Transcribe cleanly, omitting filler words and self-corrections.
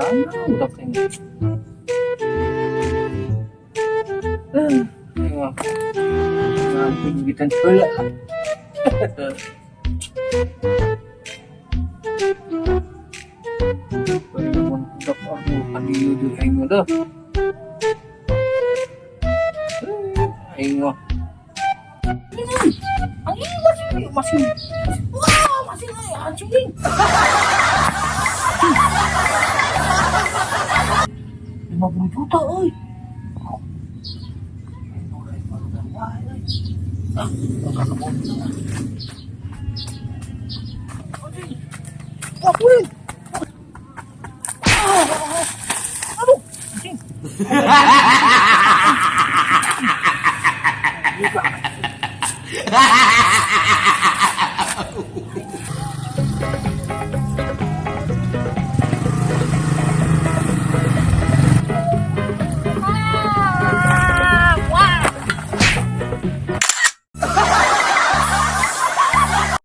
udah pengen. Tengok. Nanti gigitan pula. Perempuan udah aduh kadieu deui aing mah dah. Aing mah. Ini masih. Wah, masih anjing. 50 juta euy. Wah, kulit. Aduh, anjing. Juga.